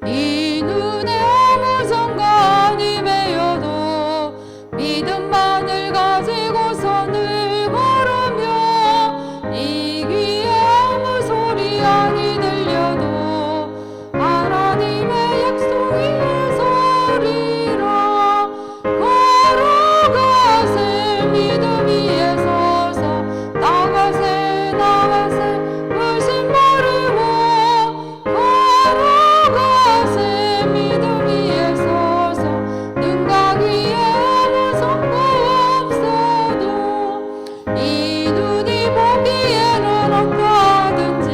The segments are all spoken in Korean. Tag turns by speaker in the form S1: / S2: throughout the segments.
S1: 이 눈에 아무 상관이 매여도 믿음만을 가지고서 늘 걸으며 이 귀에 아무 소리 아니 들려도 하나님의 약속이 서리라. 걸어가세 믿음 위에 서서 나가세 나가세 불신 버리고 걸어가세 믿음 위에 서서 눈과 귀에 아무 성과 없어도 이 눈이 보기에는 어떠하든지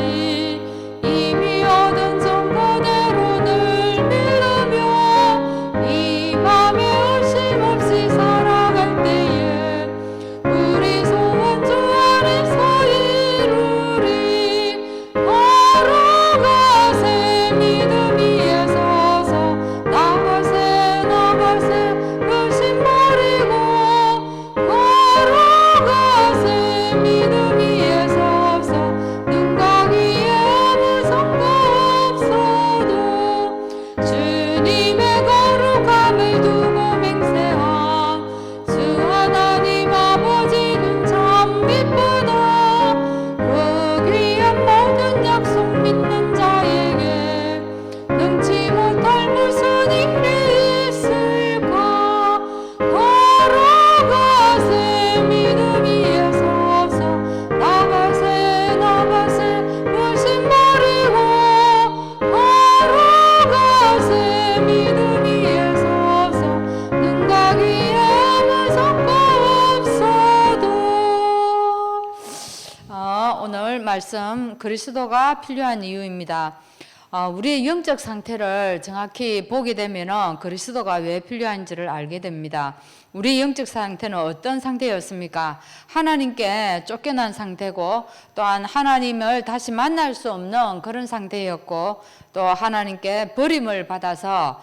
S1: 이미 얻은 정보대로 늘 믿으며 이 맘에 의심 없이 살아갈 때에 우리 소원 주 안에서 이루리. 걸어가세 믿음 위에 서서 나가세 나가세 불신 버리고 걸어가세 믿음 위에 서서 눈과 귀에 아무 성과 없어도 주님의 거룩함을 두고 맹세함. 주 하나님 아버지는 참 기쁘다. 그 귀한 모든 약속 믿는 자에게 능치 못할 무슨 일이 있을까. 걸어가세 믿음 위에 서서 나가세 나가세 불신 버리고 걸어가세 믿음 위에 서서 눈과 귀에 아무 성과 없어도. 오늘 말씀 그리스도가 필요한 이유입니다. 우리의 영적 상태를 정확히 보게 되면 그리스도가 왜 필요한지를 알게 됩니다. 우리의 영적 상태는 어떤 상태였습니까? 하나님께 쫓겨난 상태고 또한 하나님을 다시 만날 수 없는 그런 상태였고 또 하나님께 버림을 받아서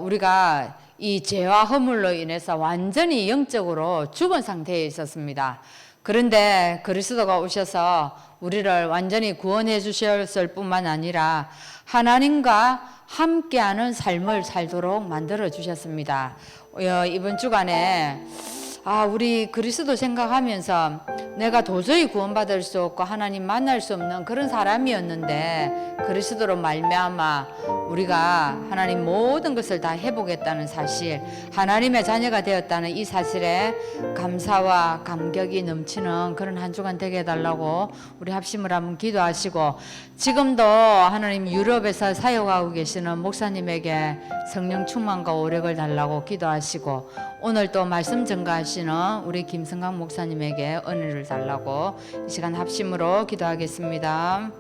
S1: 우리가 이 죄와 허물로 인해서 완전히 영적으로 죽은 상태에 있었습니다. 그런데 그리스도가 오셔서 우리를 완전히 구원해 주셨을 뿐만 아니라 하나님과 함께하는 삶을 살도록 만들어 주셨습니다. 이번 주간에 우리 그리스도 생각하면서 내가 도저히 구원받을 수 없고 하나님 만날 수 없는 그런 사람이었는데 그리스도로 말미암아 우리가 하나님 모든 것을 다 해보겠다는 사실, 하나님의 자녀가 되었다는 이 사실에 감사와 감격이 넘치는 그런 한 주간 되게 해달라고 우리 합심을 한번 기도하시고, 지금도 하나님 유럽에서 사역하고 계시는 목사님에게 성령 충만과 오력을 달라고 기도하시고, 오늘 또 말씀 전가하시는 우리 김성강 목사님에게 은혜를 달라고 이 시간 합심으로 기도하겠습니다.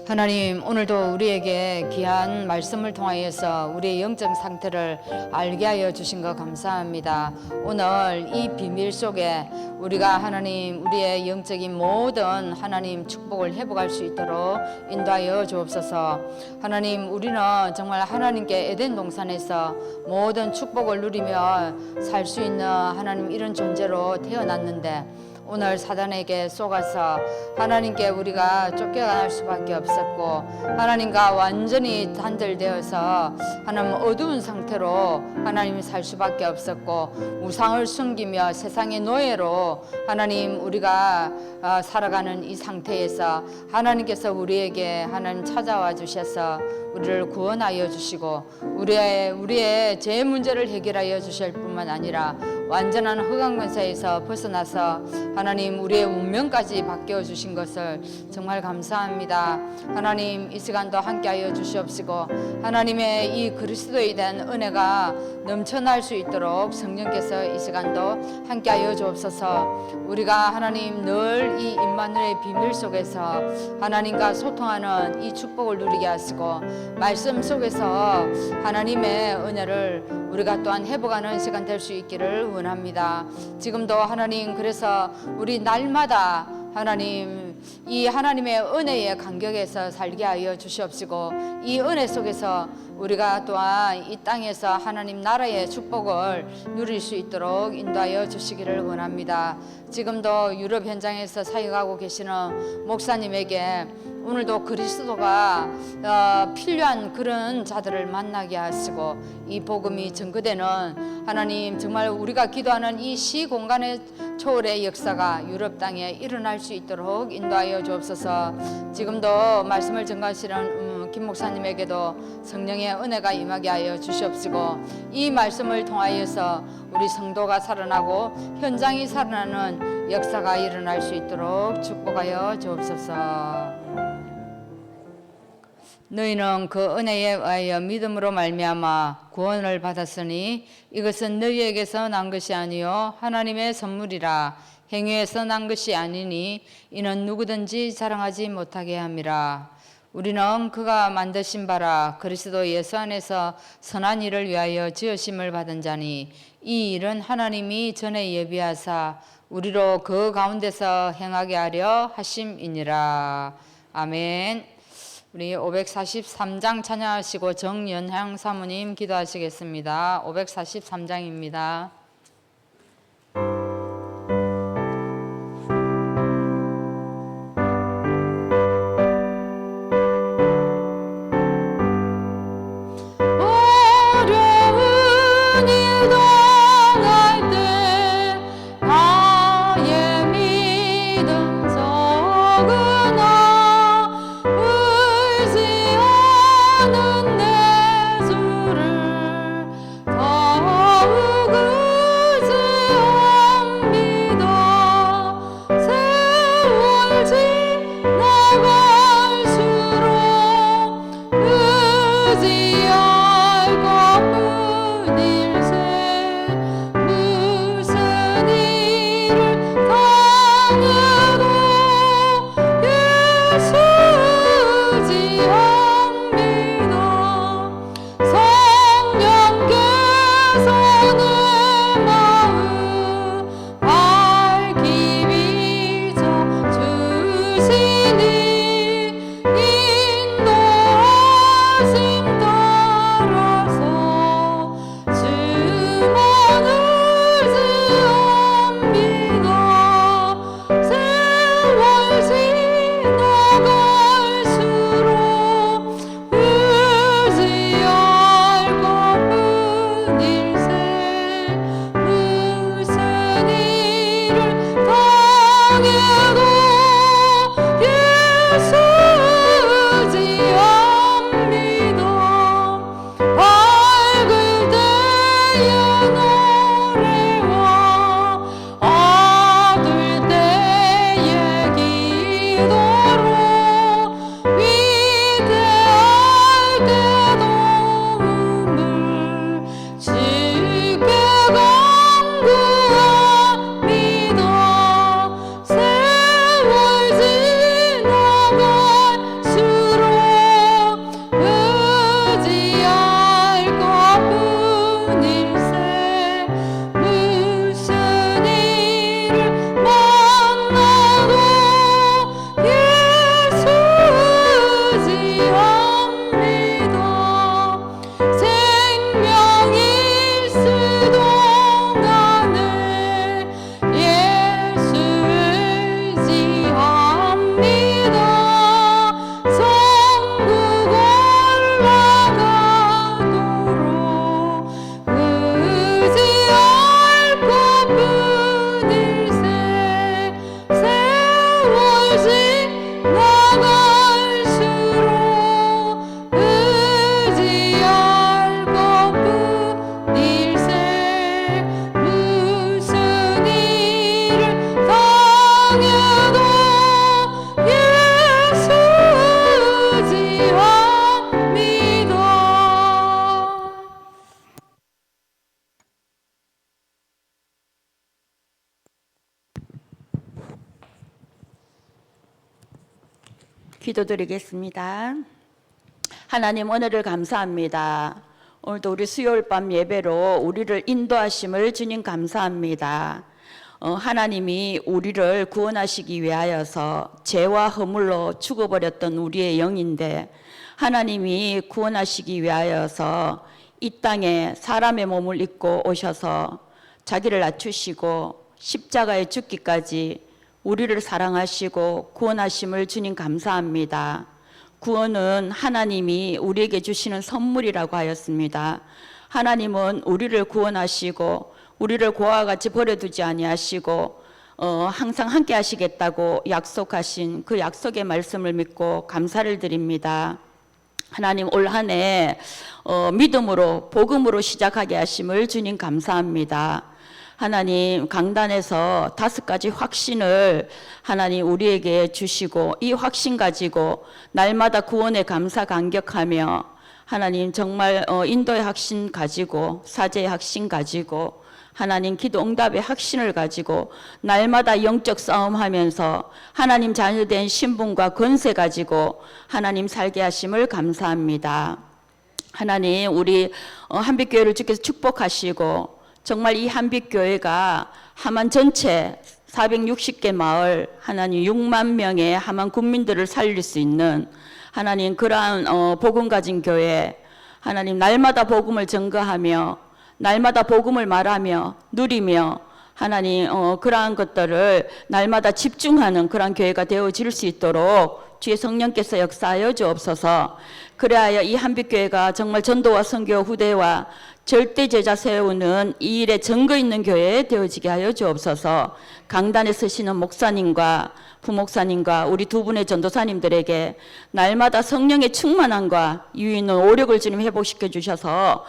S1: 하나님, 오늘도 우리에게 귀한 말씀을 통하여서 우리의 영적 상태를 알게 하여 주신 것 감사합니다. 오늘 이 비밀 속에 우리가 하나님 우리의 영적인 모든 하나님 축복을 회복할 수 있도록 인도하여 주옵소서. 하나님, 우리는 정말 하나님께 에덴 동산에서 모든 축복을 누리며 살 수 있는 하나님 이런 존재로 태어났는데 오늘 사단에게 속아서 하나님께 우리가 쫓겨갈 수밖에 없었고 하나님과 완전히 단절되어서 하나님 어두운 상태로 하나님이 살 수밖에 없었고 우상을 숨기며 세상의 노예로 하나님 우리가 살아가는 이 상태에서 하나님께서 우리에게 하나님 찾아와 주셔서 우리를 구원하여 주시고 우리의 죄 문제를 해결하여 주실 뿐만 아니라 완전한 흑암 권세에서 벗어나서 하나님 우리의 운명까지 바뀌어 주신 것을 정말 감사합니다. 하나님, 이 시간도 함께하여 주시옵시고 하나님의 이 그리스도에 대한 은혜가 넘쳐날 수 있도록 성령께서 이 시간도 함께하여 주옵소서. 우리가 하나님 늘 이 임마누엘의 비밀 속에서 하나님과 소통하는 이 축복을 누리게 하시고 말씀 속에서 하나님의 은혜를 우리가 또한 회복하는 시간 될 수 있기를 원합니다. 지금도 하나님, 그래서 우리 날마다 하나님 이 하나님의 은혜의 간격에서 살게 하여 주시옵시고 이 은혜 속에서 우리가 또한 이 땅에서 하나님 나라의 축복을 누릴 수 있도록 인도하여 주시기를 원합니다. 지금도 유럽 현장에서 사역하고 계시는 목사님에게 오늘도 그리스도가 필요한 그런 자들을 만나게 하시고 이 복음이 증거되는 하나님 정말 우리가 기도하는 이 시공간의 초월의 역사가 유럽 땅에 일어날 수 있도록 인도하여 주옵소서. 지금도 말씀을 전가하시는 김 목사님에게도 성령의 은혜가 임하게 하여 주시옵시고 이 말씀을 통하여서 우리 성도가 살아나고 현장이 살아나는 역사가 일어날 수 있도록 축복하여 주옵소서. 너희는 그 은혜에 의하여 믿음으로 말미암아 구원을 받았으니 이것은 너희에게서 난 것이 아니요 하나님의 선물이라. 행위에서 난 것이 아니니 이는 누구든지 자랑하지 못하게 함이라. 우리는 그가 만드신 바라 그리스도 예수 안에서 선한 일을 위하여 지으심을 받은 자니 이 일은 하나님이 전에 예비하사 우리로 그 가운데서 행하게 하려 하심이니라. 아멘. 우리 543장 찬양하시고 정연향 사모님 기도하시겠습니다. 543장입니다.
S2: 기도드리겠습니다. 하나님 은혜를 감사합니다. 오늘도 우리 수요일 밤 예배로 우리를 인도하심을 주님 감사합니다. 하나님이 우리를 구원하시기 위하여서 죄와 허물로 죽어버렸던 우리의 영인데 하나님이 구원하시기 위하여서 이 땅에 사람의 몸을 입고 오셔서 자기를 낮추시고 십자가에 죽기까지 우리를 사랑하시고 구원하심을 주님 감사합니다. 구원은 하나님이 우리에게 주시는 선물이라고 하였습니다. 하나님은 우리를 구원하시고 우리를 고아와 같이 버려두지 아니하시고 항상 함께 하시겠다고 약속하신 그 약속의 말씀을 믿고 감사를 드립니다. 하나님 올 한 해 믿음으로 복음으로 시작하게 하심을 주님 감사합니다. 하나님 강단에서 5가지 확신을 하나님 우리에게 주시고 이 확신 가지고 날마다 구원에 감사 감격하며 하나님 정말 인도의 확신 가지고 사제의 확신 가지고 하나님 기도 응답의 확신을 가지고 날마다 영적 싸움하면서 하나님 자녀된 신분과 권세 가지고 하나님 살게 하심을 감사합니다. 하나님 우리 한빛교회를 주께서 축복하시고 정말 이 한빛교회가 하만 전체 460개 마을 하나님 6만 명의 하만 국민들을 살릴 수 있는 하나님 그러한 복음 가진 교회 하나님 날마다 복음을 증거하며 날마다 복음을 말하며 누리며 하나님 그러한 것들을 날마다 집중하는 그러한 교회가 되어질 수 있도록 주의 성령께서 역사하여 주옵소서. 그래야 이 한빛교회가 정말 전도와 선교 후대와 절대 제자 세우는 이 일에 증거 있는 교회 되어지게 하여 주옵소서. 강단에 서시는 목사님과 부목사님과 우리 두 분의 전도사님들에게 날마다 성령의 충만함과 유익 있는 오력을 주님 회복시켜 주셔서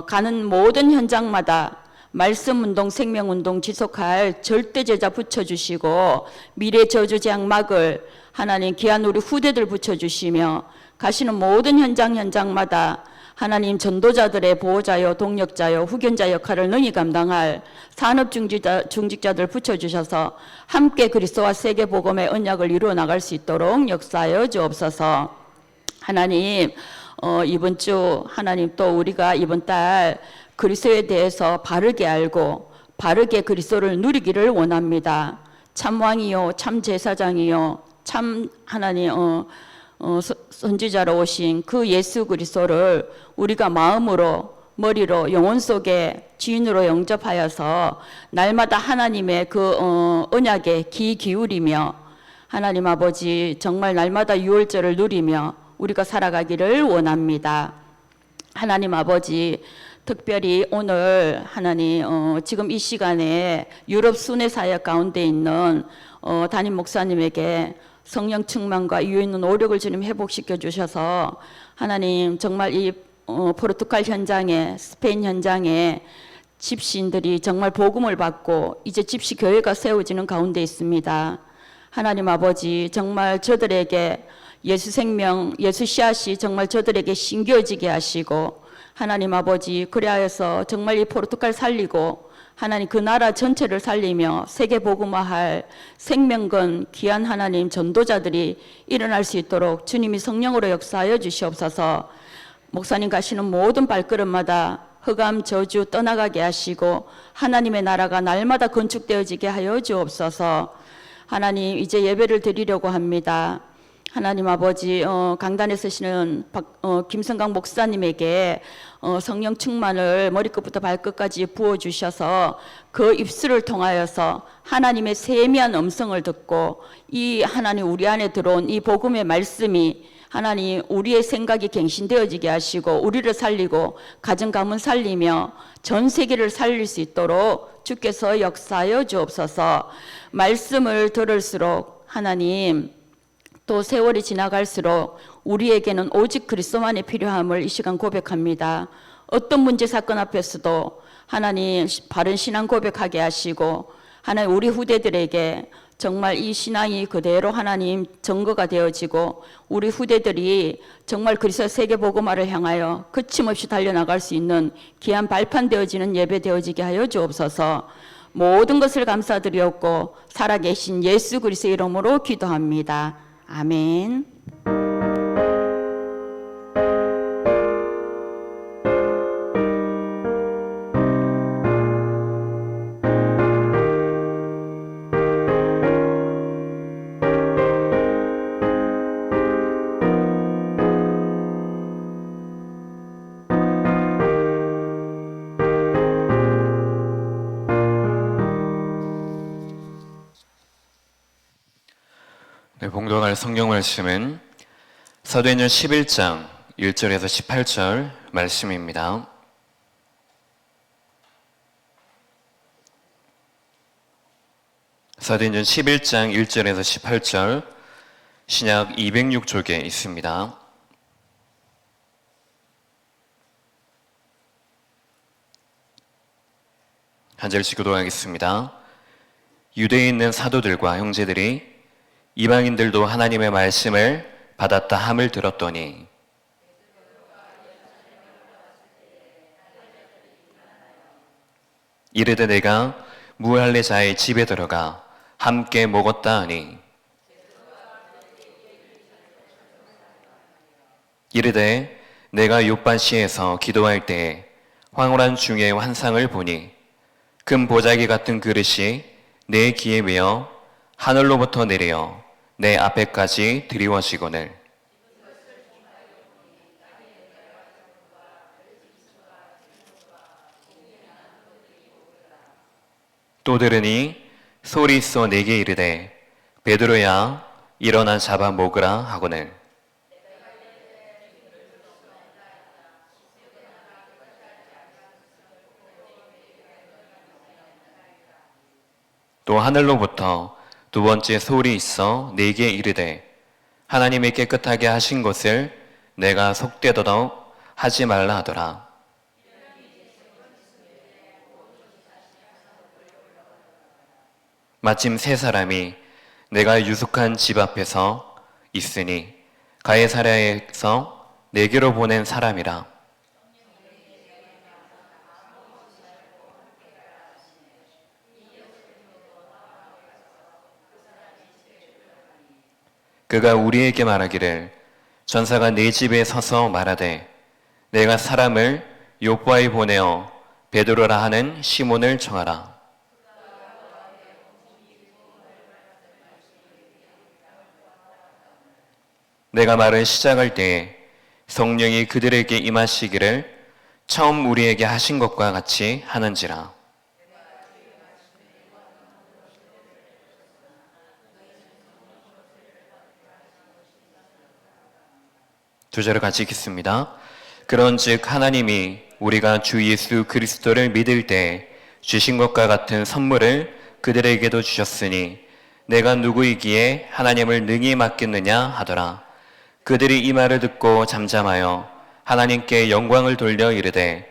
S2: 가는 모든 현장마다 말씀운동 생명운동 지속할 절대 제자 붙여주시고 미래 저주제약막을 하나님 귀한 우리 후대들 붙여주시며 가시는 모든 현장마다 하나님 전도자들의 보호자요 동력자요 후견자 역할을 능히 감당할 산업 중직자들 붙여주셔서 함께 그리스도와 세계복음의 언약을 이루어 나갈 수 있도록 역사하여 주옵소서. 하나님 이번 주 하나님 또 우리가 이번 달 그리스도에 대해서 바르게 알고 바르게 그리스도를 누리기를 원합니다. 참 왕이요 참 제사장이요 참 하나님 선지자로 오신 그 예수 그리스도를 우리가 마음으로 머리로 영혼 속에 주인으로 영접하여서 날마다 하나님의 그 언약에 귀 기울이며 하나님 아버지 정말 날마다 유월절을 누리며 우리가 살아가기를 원합니다. 하나님 아버지 특별히 오늘 하나님 지금 이 시간에 유럽 순회 사역 가운데 있는 담임 목사님에게 성령 충만과 유익 있는 오력을 주님 회복시켜 주셔서 하나님 정말 이 포르투갈 현장에 스페인 현장에 집시인들이 정말 복음을 받고 이제 집시 교회가 세워지는 가운데 있습니다. 하나님 아버지 정말 저들에게 예수 생명 예수 씨앗이 정말 저들에게 심겨지게 하시고 하나님 아버지 그리하여서 정말 이 포르투갈 살리고 하나님 그 나라 전체를 살리며 세계 복음화할 생명건 귀한 하나님 전도자들이 일어날 수 있도록 주님이 성령으로 역사하여 주시옵소서. 목사님 가시는 모든 발걸음마다 흑암 저주 떠나가게 하시고 하나님의 나라가 날마다 건축되어지게 하여 주옵소서. 하나님 이제 예배를 드리려고 합니다. 하나님 아버지 강단에 서시는 김성강 목사님에게 성령 충만을 머리끝부터 발끝까지 부어주셔서 그 입술을 통하여서 하나님의 세미한 음성을 듣고 이 하나님 우리 안에 들어온 이 복음의 말씀이 하나님 우리의 생각이 갱신되어지게 하시고 우리를 살리고 가정 가문 살리며 전 세계를 살릴 수 있도록 주께서 역사하여 주옵소서. 말씀을 들을수록 하나님 또 세월이 지나갈수록 우리에게는 오직 그리스도만이 필요함을 이 시간 고백합니다. 어떤 문제 사건 앞에서도 하나님 바른 신앙 고백하게 하시고 하나님 우리 후대들에게 정말 이 신앙이 그대로 하나님 증거가 되어지고 우리 후대들이 정말 그리스도 세계복음화를 향하여 거침없이 달려나갈 수 있는 귀한 발판 되어지는 예배 되어지게 하여 주옵소서. 모든 것을 감사드리옵고 살아계신 예수 그리스도의 이름으로 기도합니다. 아멘.
S3: 네, 봉독할 성경 말씀은 사도행전 11장 1절에서 18절 말씀입니다. 사도행전 11장 1절에서 18절 신약 206쪽에 있습니다. 한 절씩 교독하겠습니다. 유대에 있는 사도들과 형제들이 이방인들도 하나님의 말씀을 받았다 함을 들었더니 이르되 내가 무할례자의 집에 들어가 함께 먹었다 하니 이르되 내가 요빠시에서 기도할 때에 황홀한 중의 환상을 보니 금 보자기 같은 그릇이 내 귀에 메어 하늘로부터 내려 내 앞에까지 드리워지거늘 또 들으니 소리 있어 내게 이르되 베드로야 일어나 잡아 먹으라 하거늘 또 하늘로부터 두 번째 소리 있어 내게 이르되 하나님이 깨끗하게 하신 것을 내가 속되도록 하지 말라 하더라. 마침 세 사람이 내가 유숙한 집 앞에서 있으니 가이사랴에서 내게로 보낸 사람이라. 그가 우리에게 말하기를 전사가 네 집에 서서 말하되 내가 사람을 요바에 보내어 베드로라 하는 시몬을 정하라. 내가 말을 시작할 때에 성령이 그들에게 임하시기를 처음 우리에게 하신 것과 같이 하는지라. 두 절을 같이 읽겠습니다. 그런즉 하나님이 우리가 주 예수 그리스도를 믿을 때 주신 것과 같은 선물을 그들에게도 주셨으니 내가 누구이기에 하나님을 능히 맡겠느냐 하더라. 그들이 이 말을 듣고 잠잠하여 하나님께 영광을 돌려 이르되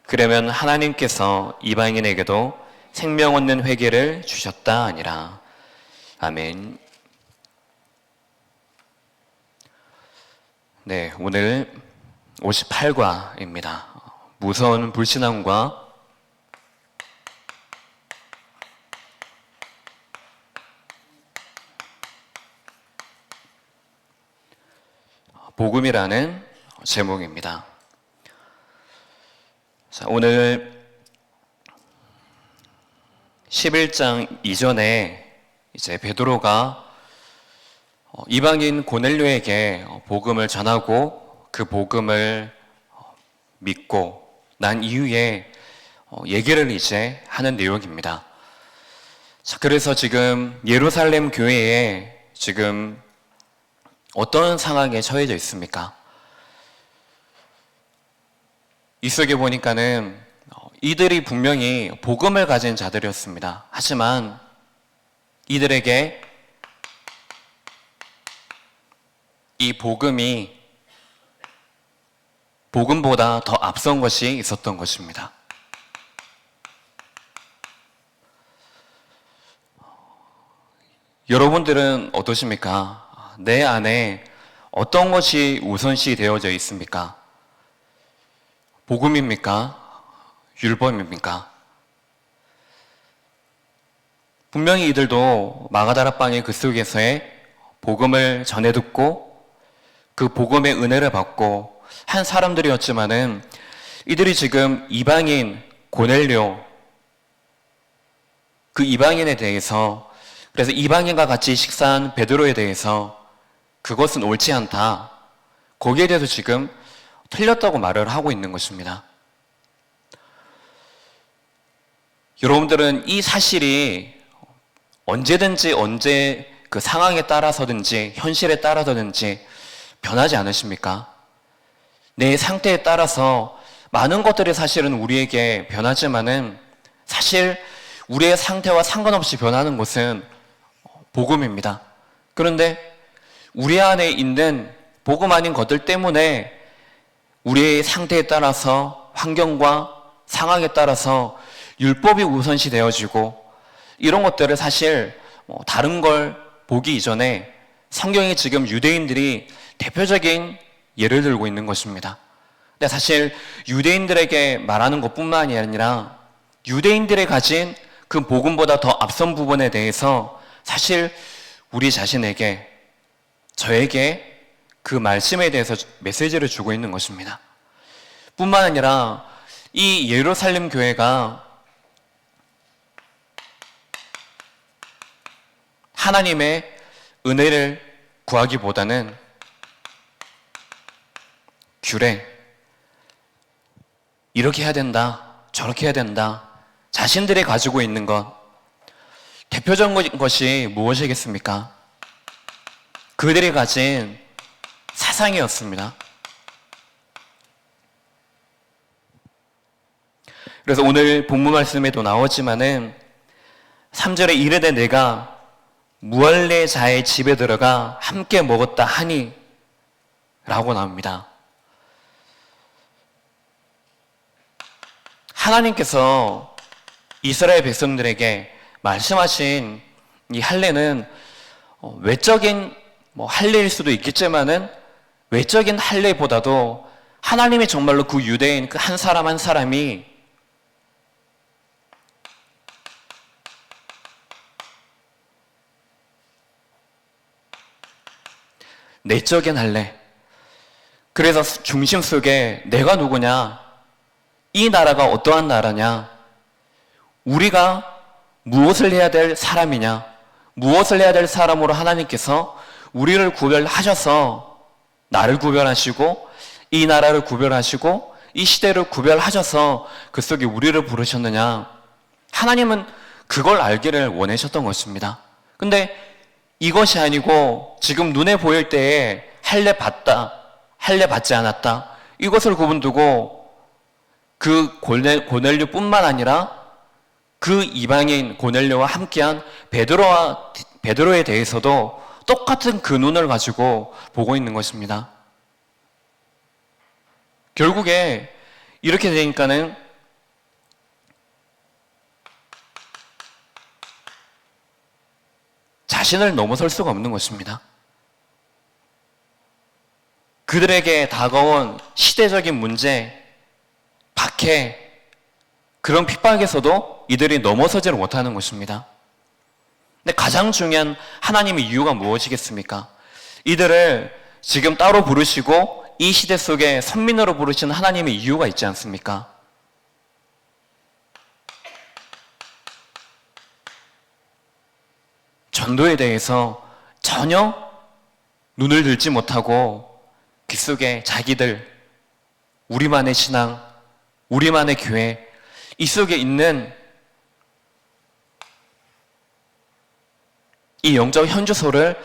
S3: 그러면 하나님께서 이방인에게도 생명 얻는 회개를 주셨다 하니라. 아멘. 네, 오늘 58과입니다. 무서운 불신앙과 복음이라는 제목입니다. 자, 오늘 11장 이전에 이제 베드로가 이방인 고넬료에게 복음을 전하고 그 복음을 믿고 난 이후에 얘기를 이제 하는 내용입니다. 자, 그래서 지금 예루살렘 교회에 지금 어떤 상황에 처해져 있습니까? 이 속에 보니까는 이들이 분명히 복음을 가진 자들이었습니다. 하지만 이들에게 이 복음이 복음보다 더 앞선 것이 있었던 것입니다. 여러분들은 어떠십니까? 내 안에 어떤 것이 우선시 되어져 있습니까? 복음입니까? 율법입니까? 분명히 이들도 마가다락방의 그 속에서의 복음을 전해 듣고 그 복음의 은혜를 받고 한 사람들이었지만은 이들이 지금 이방인 고넬료 그 이방인에 대해서 그래서 이방인과 같이 식사한 베드로에 대해서 그것은 옳지 않다. 거기에 대해서 지금 틀렸다고 말을 하고 있는 것입니다. 여러분들은 이 사실이 언제든지 언제 그 상황에 따라서든지 현실에 따라서든지 변하지 않으십니까? 내 상태에 따라서 많은 것들이 사실은 우리에게 변하지만은 사실 우리의 상태와 상관없이 변하는 것은 복음입니다. 그런데 우리 안에 있는 복음 아닌 것들 때문에 우리의 상태에 따라서 환경과 상황에 따라서 율법이 우선시 되어지고 이런 것들을 사실 다른 걸 보기 이전에 성경이 지금 유대인들이 대표적인 예를 들고 있는 것입니다. 근데 사실 유대인들에게 말하는 것뿐만이 아니라 유대인들이 가진 그 복음보다 더 앞선 부분에 대해서 사실 우리 자신에게, 저에게 그 말씀에 대해서 메시지를 주고 있는 것입니다. 뿐만 아니라 이 예루살렘 교회가 하나님의 은혜를 구하기보다는 규례, 이렇게 해야 된다, 저렇게 해야 된다, 자신들이 가지고 있는 것, 대표적인 것이 무엇이겠습니까? 그들이 가진 사상이었습니다. 그래서 오늘 본문 말씀에도 나오지만은 3절에 이르되 내가 무할례자의 집에 들어가 함께 먹었다 하니 라고 나옵니다. 하나님께서 이스라엘 백성들에게 말씀하신 이 할례는 외적인 할례일 수도 있겠지만은 외적인 할례보다도 하나님이 정말로 그 유대인 그 한 사람 한 사람이 내적인 할례. 그래서 중심 속에 내가 누구냐? 이 나라가 어떠한 나라냐? 우리가 무엇을 해야 될 사람이냐? 무엇을 해야 될 사람으로 하나님께서 우리를 구별하셔서 나를 구별하시고 이 나라를 구별하시고 이 시대를 구별하셔서 그 속에 우리를 부르셨느냐? 하나님은 그걸 알기를 원하셨던 것입니다. 근데 이것이 아니고 지금 눈에 보일 때에 할례 받다, 할례 받지 않았다, 이것을 구분두고 그 고넬료뿐만 아니라 그 이방인 고넬료와 함께한 베드로에 대해서도 똑같은 그 눈을 가지고 보고 있는 것입니다. 결국에 이렇게 되니까는 자신을 넘어설 수가 없는 것입니다. 그들에게 다가온 시대적인 문제, 박해, 그런 핍박에서도 이들이 넘어서지를 못하는 것입니다. 근데 가장 중요한 하나님의 이유가 무엇이겠습니까? 이들을 지금 따로 부르시고 이 시대 속에 선민으로 부르시는 하나님의 이유가 있지 않습니까? 전도에 대해서 전혀 눈을 들지 못하고 그 속에 자기들, 우리만의 신앙, 우리만의 교회, 이 속에 있는 이 영적 현주소를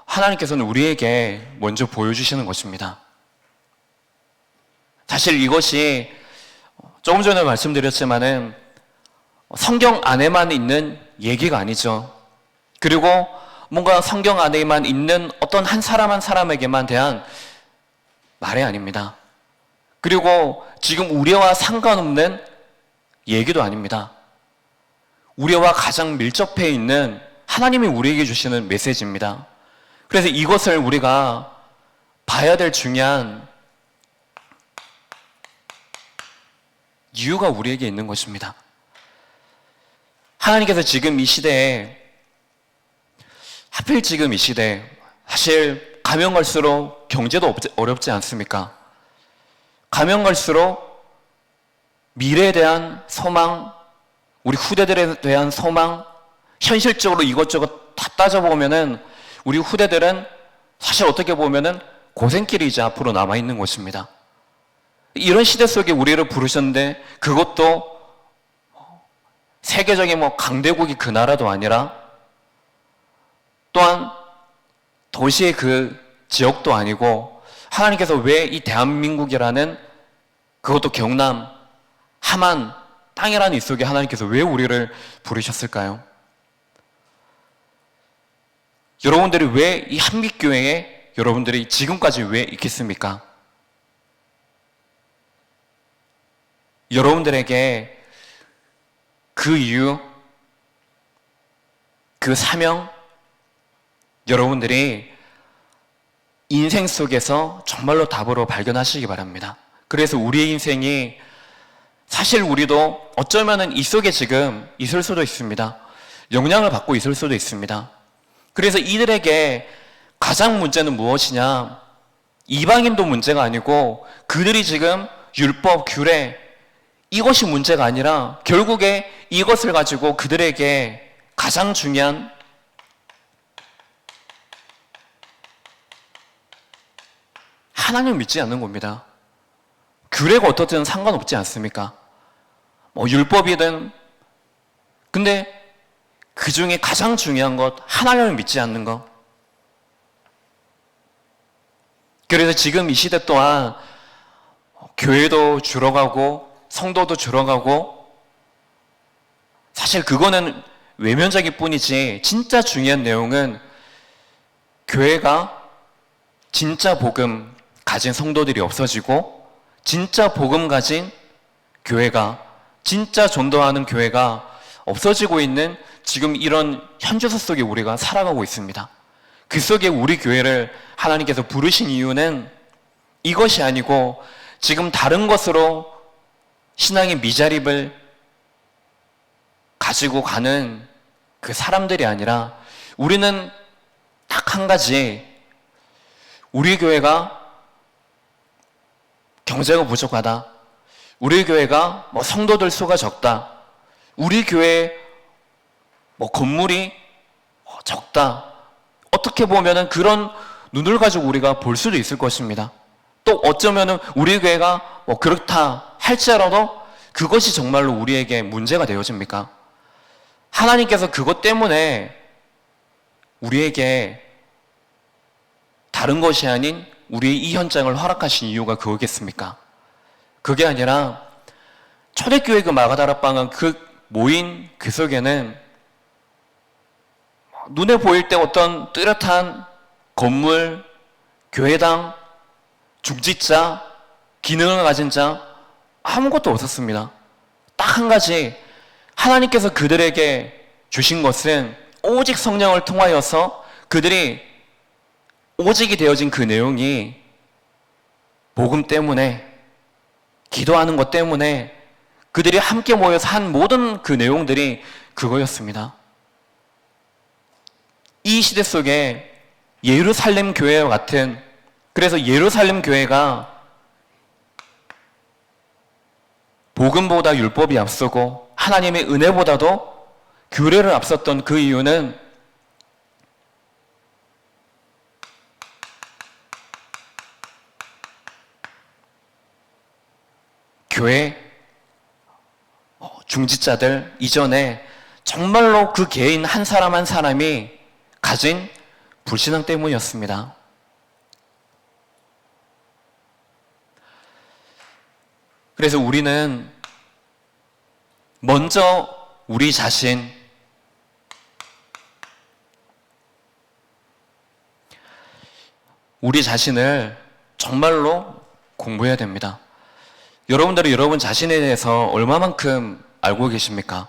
S3: 하나님께서는 우리에게 먼저 보여주시는 것입니다. 사실 이것이 조금 전에 말씀드렸지만은 성경 안에만 있는 얘기가 아니죠. 그리고 뭔가 성경 안에만 있는 어떤 한 사람 한 사람에게만 대한 말이 아닙니다. 그리고 지금 우리와 상관없는 얘기도 아닙니다. 우리와 가장 밀접해 있는 하나님이 우리에게 주시는 메시지입니다. 그래서 이것을 우리가 봐야 될 중요한 이유가 우리에게 있는 것입니다. 하나님께서 지금 이 시대에, 하필 지금 이 시대에, 사실 가면 갈수록 경제도 어렵지 않습니까? 가면 갈수록 미래에 대한 소망, 우리 후대들에 대한 소망, 현실적으로 이것저것 다 따져보면은 우리 후대들은 사실 어떻게 보면은 고생길이 이제 앞으로 남아있는 것입니다. 이런 시대 속에 우리를 부르셨는데 그것도 세계적인 강대국이 그 나라도 아니라 또한 도시의 그 지역도 아니고 하나님께서 왜 이 대한민국이라는 그것도 경남, 함안 땅이라는 이 속에 하나님께서 왜 우리를 부르셨을까요? 여러분들이 왜 이 한빛교회에 여러분들이 지금까지 왜 있겠습니까? 여러분들에게 그 이유, 그 사명, 여러분들이 인생 속에서 정말로 답으로 발견하시기 바랍니다. 그래서 우리의 인생이 사실 우리도 어쩌면은 이 속에 지금 있을 수도 있습니다. 영향을 받고 있을 수도 있습니다. 그래서 이들에게 가장 문제는 무엇이냐? 이방인도 문제가 아니고 그들이 지금 율법, 규례 이것이 문제가 아니라 결국에 이것을 가지고 그들에게 가장 중요한 하나님을 믿지 않는 겁니다. 규례가 어떻든 상관없지 않습니까? 뭐 율법이든 근데 그 중에 가장 중요한 것 하나님을 믿지 않는 것. 그래서 지금 이 시대 또한 교회도 줄어가고 성도도 줄어가고 사실 그거는 외면적일 뿐이지 진짜 중요한 내용은 교회가 진짜 복음 가진 성도들이 없어지고 진짜 복음 가진 교회가 진짜 전도하는 교회가 없어지고 있는 지금 이런 현주소 속에 우리가 살아가고 있습니다. 그 속에 우리 교회를 하나님께서 부르신 이유는 이것이 아니고 지금 다른 것으로 신앙의 미자립을 가지고 가는 그 사람들이 아니라 우리는 딱 한 가지, 우리 교회가 경제가 부족하다. 우리 교회가 뭐 성도들 수가 적다. 우리 교회 뭐 건물이 적다. 어떻게 보면은 그런 눈을 가지고 우리가 볼 수도 있을 것입니다. 또 어쩌면은 우리 교회가 뭐 그렇다 할지라도 그것이 정말로 우리에게 문제가 되어집니까? 하나님께서 그것 때문에 우리에게 다른 것이 아닌 우리의 이 현장을 허락하신 이유가 그거겠습니까? 그게 아니라 초대교회 그 마가다락방은 그 모인 그 속에는 눈에 보일 때 어떤 뚜렷한 건물, 교회당, 중직자, 기능을 가진 자 아무것도 없었습니다. 딱 한 가지 하나님께서 그들에게 주신 것은 오직 성령을 통하여서 그들이 오직이 되어진 그 내용이 복음 때문에 기도하는 것 때문에 그들이 함께 모여서 한 모든 그 내용들이 그거였습니다. 이 시대 속에 예루살렘 교회와 같은, 그래서 예루살렘 교회가 복음보다 율법이 앞서고 하나님의 은혜보다도 규례를 앞섰던 그 이유는 교회 중직자들 이전에 정말로 그 개인 한 사람 한 사람이 가진 불신앙 때문이었습니다. 그래서 우리는 먼저 우리 자신, 우리 자신을 정말로 공부해야 됩니다. 여러분들은 여러분 자신에 대해서 얼마만큼 알고 계십니까?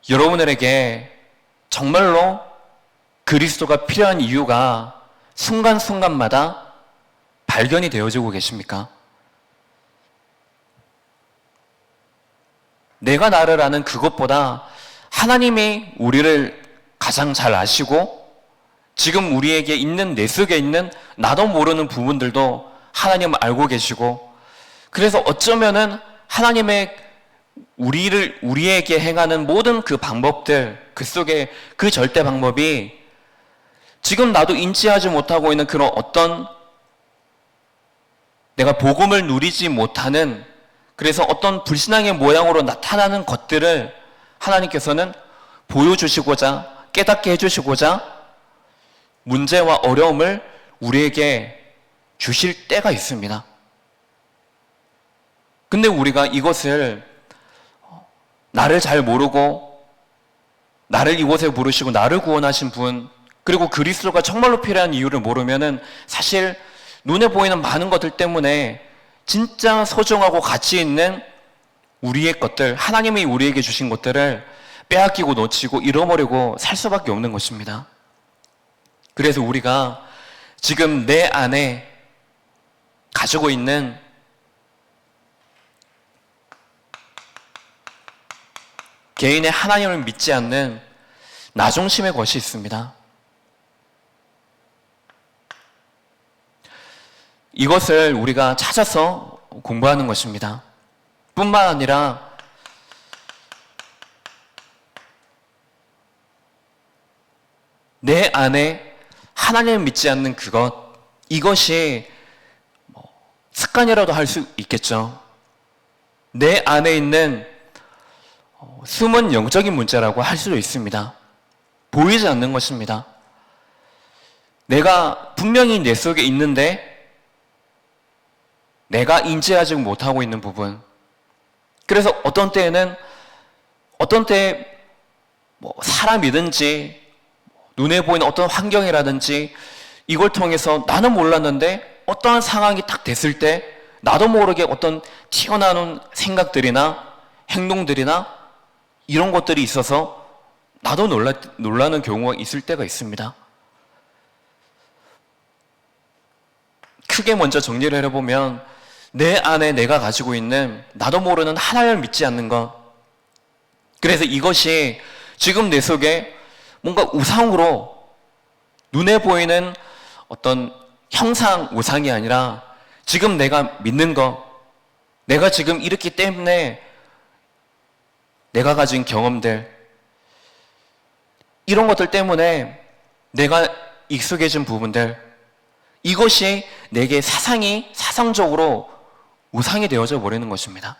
S3: 여러분들에게 정말로 그리스도가 필요한 이유가 순간순간마다 발견이 되어지고 계십니까? 내가 나를 아는 그것보다 하나님이 우리를 가장 잘 아시고 지금 우리에게 있는 내 속에 있는 나도 모르는 부분들도 하나님을 알고 계시고 그래서 어쩌면은 하나님의 우리에게 행하는 모든 그 방법들 그 속에 그 절대 방법이 지금 나도 인지하지 못하고 있는 그런 어떤 내가 복음을 누리지 못하는 그래서 어떤 불신앙의 모양으로 나타나는 것들을 하나님께서는 보여주시고자, 깨닫게 해주시고자 문제와 어려움을 우리에게 주실 때가 있습니다. 근데 우리가 이것을 나를 잘 모르고 나를 이곳에 부르시고 나를 구원하신 분, 그리고 그리스도가 정말로 필요한 이유를 모르면은 사실 눈에 보이는 많은 것들 때문에 진짜 소중하고 가치 있는 우리의 것들, 하나님이 우리에게 주신 것들을 빼앗기고 놓치고 잃어버리고 살 수밖에 없는 것입니다. 그래서 우리가 지금 내 안에 가지고 있는 개인의 하나님을 믿지 않는 나 중심의 것이 있습니다. 이것을 우리가 찾아서 공부하는 것입니다. 뿐만 아니라 내 안에 하나님을 믿지 않는 그것, 이것이 습관이라도 할 수 있겠죠. 내 안에 있는 숨은 영적인 문제라고 할 수도 있습니다. 보이지 않는 것입니다. 내가 분명히 내 속에 있는데 내가 인지하지 못하고 있는 부분. 그래서 어떤 때에는 사람이든지 눈에 보이는 어떤 환경이라든지 이걸 통해서 나는 몰랐는데 어떠한 상황이 딱 됐을 때 나도 모르게 어떤 튀어나오는 생각들이나 행동들이나 이런 것들이 있어서 나도 놀라는 경우가 있을 때가 있습니다. 크게 먼저 정리를 해보면 내 안에 내가 가지고 있는 나도 모르는 하나님을 믿지 않는 것. 그래서 이것이 지금 내 속에 뭔가 우상으로 눈에 보이는 어떤 형상 우상이 아니라 지금 내가 믿는 것, 내가 지금 이렇기 때문에 내가 가진 경험들, 이런 것들 때문에 내가 익숙해진 부분들, 이것이 내게 사상적으로 우상이 되어져 버리는 것입니다.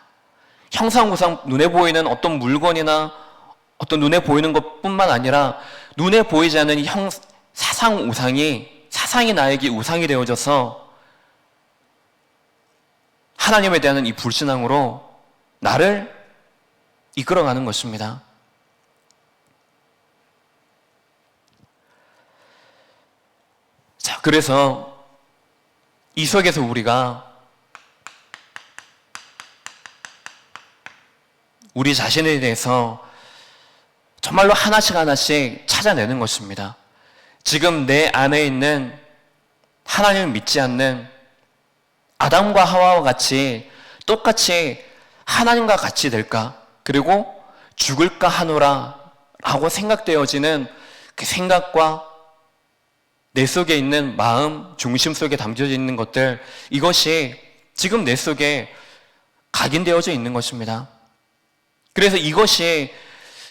S3: 형상 우상, 눈에 보이는 어떤 물건이나 어떤 눈에 보이는 것뿐만 아니라 눈에 보이지 않는 이 사상이 나에게 우상이 되어져서 하나님에 대한 이 불신앙으로 나를 이끌어가는 것입니다. 자, 그래서 이 속에서 우리가 우리 자신에 대해서 정말로 하나씩 찾아내는 것입니다. 지금 내 안에 있는 하나님을 믿지 않는 아담과 하와와 같이 똑같이 하나님과 같이 될까? 그리고 죽을까 하노라 라고 생각되어지는 그 생각과 내 속에 있는 마음, 중심 속에 담겨져 있는 것들, 이것이 지금 내 속에 각인되어져 있는 것입니다. 그래서 이것이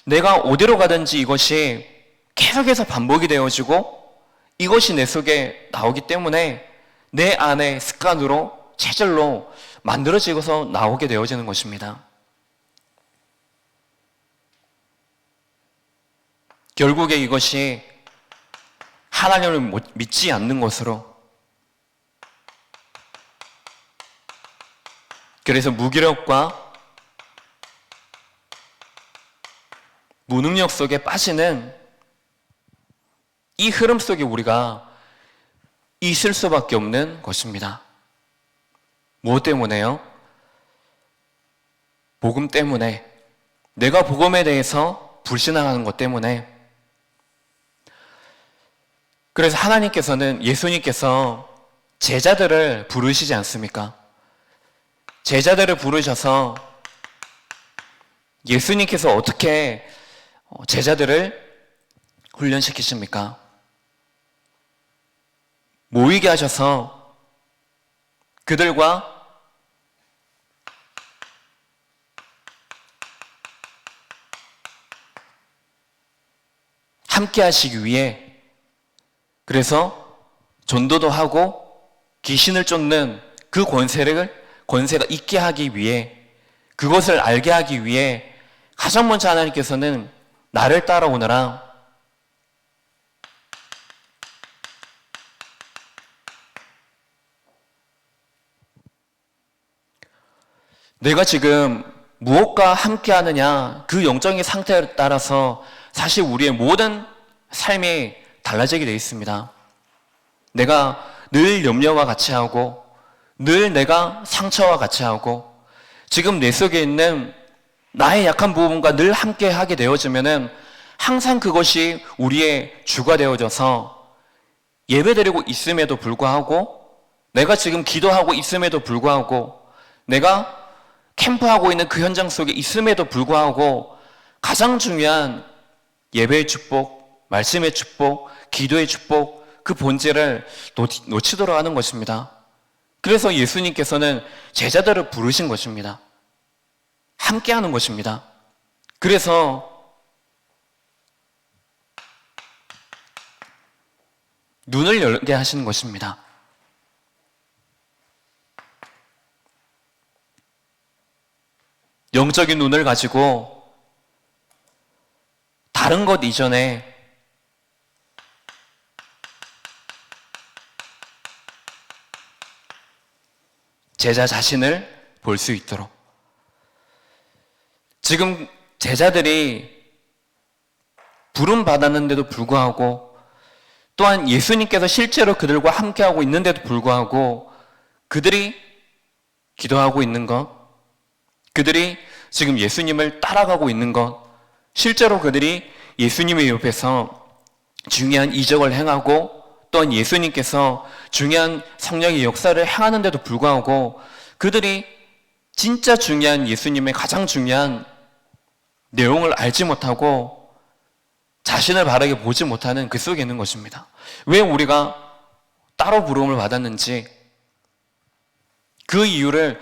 S3: 내가 어디로 가든지 이것이 계속해서 반복이 되어지고 이것이 내 속에 나오기 때문에 내 안에 습관으로, 체질로 만들어지고서 나오게 되어지는 것입니다. 결국에 이것이 하나님을 믿지 않는 것으로, 그래서 무기력과 무능력 속에 빠지는 이 흐름 속에 우리가 있을 수밖에 없는 것입니다. 무엇 때문에요? 복음 때문에, 내가 복음에 대해서 불신앙하는 것 때문에. 그래서 하나님께서는, 예수님께서 제자들을 부르시지 않습니까? 제자들을 부르셔서 예수님께서 어떻게 제자들을 훈련시키십니까? 모이게 하셔서 그들과 함께 하시기 위해, 그래서 전도도 하고 귀신을 쫓는 그 권세가 있게 하기 위해, 그것을 알게 하기 위해 가장 먼저 하나님께서는 나를 따라오너라. 내가 지금 무엇과 함께 하느냐, 그 영적인 상태에 따라서 사실 우리의 모든 삶이 달라지게 되어 있습니다. 내가 늘 염려와 같이 하고, 늘 내가 상처와 같이 하고, 지금 내 속에 있는 나의 약한 부분과 늘 함께 하게 되어지면은 항상 그것이 우리의 주가 되어져서 예배드리고 있음에도 불구하고, 내가 지금 기도하고 있음에도 불구하고, 내가 캠프하고 있는 그 현장 속에 있음에도 불구하고 가장 중요한 예배의 축복, 말씀의 축복, 기도의 축복, 그 본질을 놓치도록 하는 것입니다. 그래서 예수님께서는 제자들을 부르신 것입니다. 함께 하는 것입니다. 그래서 눈을 열게 하시는 것입니다. 영적인 눈을 가지고 다른 것 이전에 제자 자신을 볼 수 있도록. 지금 제자들이 부름 받았는데도 불구하고, 또한 예수님께서 실제로 그들과 함께하고 있는데도 불구하고 그들이 기도하고 있는 것, 그들이 지금 예수님을 따라가고 있는 것, 실제로 그들이 예수님의 옆에서 중요한 이적을 행하고, 또한 예수님께서 중요한 성령의 역사를 행하는데도 불구하고 그들이 진짜 중요한 예수님의 가장 중요한 내용을 알지 못하고 자신을 바라게 보지 못하는 그 속에 있는 것입니다. 왜 우리가 따로 부름을 받았는지 그 이유를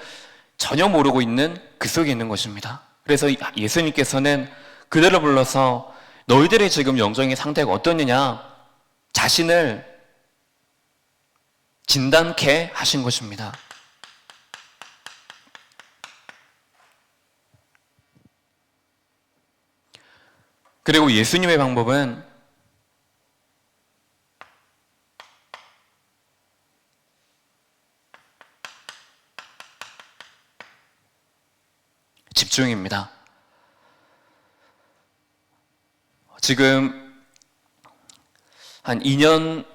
S3: 전혀 모르고 있는 그 속에 있는 것입니다. 그래서 예수님께서는 그들을 불러서 너희들의 지금 영적인 상태가 어떠느냐 자신을 진단케 하신 것입니다. 그리고 예수님의 방법은 집중입니다. 지금 한 2년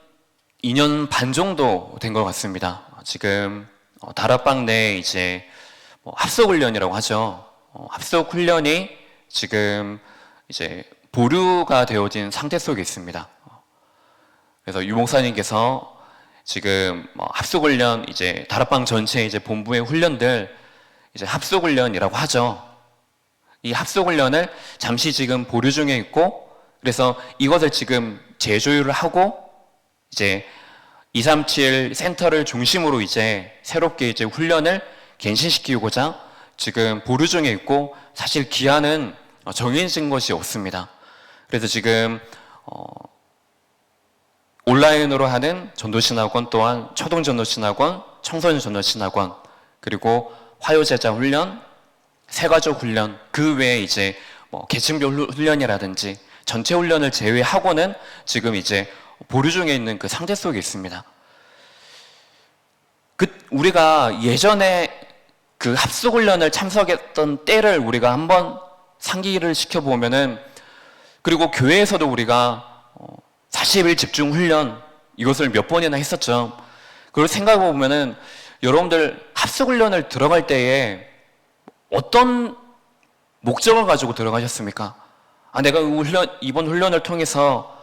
S3: 반 정도 된 것 같습니다. 지금 다락방 내에 이제 합숙훈련이라고 하죠. 합숙훈련이 지금 이제 보류가 되어진 상태 속에 있습니다. 그래서 유 목사님께서 지금 합숙훈련 이제 다락방 전체 이제 본부의 훈련들 이제 합숙훈련이라고 하죠. 이 합숙훈련을 잠시 지금 보류 중에 있고, 그래서 이것을 지금 재조율을 하고 이제 237 센터를 중심으로 이제 새롭게 이제 훈련을 갱신시키고자 지금 보류 중에 있고, 사실 기한은 정해진 것이 없습니다. 그래서 지금 온라인으로 하는 전도신학원, 또한 초등전도신학원, 청소년전도신학원, 그리고 화요제자 훈련, 새가족 훈련, 그 외에 이제 계층별 훈련이라든지 전체 훈련을 제외하고는 지금 이제 보류 중에 있는 그 상태 속에 있습니다. 우리가 예전에 그 합숙훈련을 참석했던 때를 우리가 한번 상기를 시켜보면은, 그리고 교회에서도 우리가 40일 집중훈련 이것을 몇 번이나 했었죠. 그걸 생각해보면은 여러분들 합숙훈련을 들어갈 때에 어떤 목적을 가지고 들어가셨습니까? 내가 이번 훈련을 통해서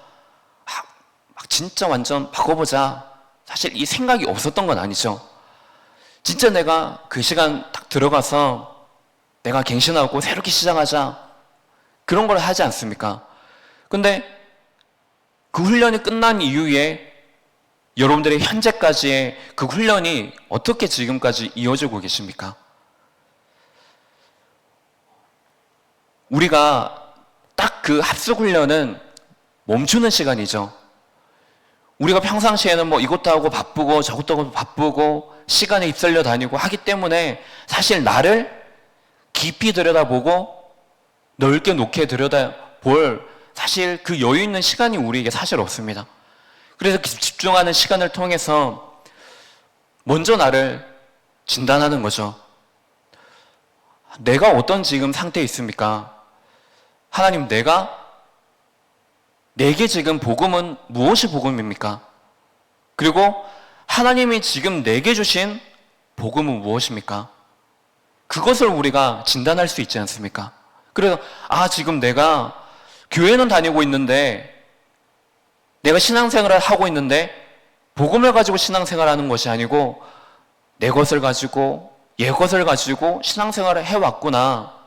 S3: 막 진짜 완전 바꿔보자, 사실 이 생각이 없었던 건 아니죠. 진짜 내가 그 시간 딱 들어가서 내가 갱신하고 새롭게 시작하자, 그런 걸 하지 않습니까? 근데 그 훈련이 끝난 이후에 여러분들의 현재까지의 그 훈련이 어떻게 지금까지 이어지고 계십니까? 우리가 딱 그 합숙훈련은 멈추는 시간이죠. 우리가 평상시에는 이것도 하고 바쁘고 저것도 하고 바쁘고 시간에 휩쓸려 다니고 하기 때문에 사실 나를 깊이 들여다보고 넓게 놓게 볼 사실 그 여유 있는 시간이 우리에게 사실 없습니다. 그래서 집중하는 시간을 통해서 먼저 나를 진단하는 거죠. 내가 어떤 지금 상태에 있습니까? 하나님, 내게 지금 복음은 무엇이 복음입니까? 그리고 하나님이 지금 내게 주신 복음은 무엇입니까? 그것을 우리가 진단할 수 있지 않습니까? 그래서 지금 내가 교회는 다니고 있는데, 내가 신앙생활을 하고 있는데 복음을 가지고 신앙생활하는 것이 아니고 내 것을 가지고 것을 가지고 신앙생활을 해왔구나.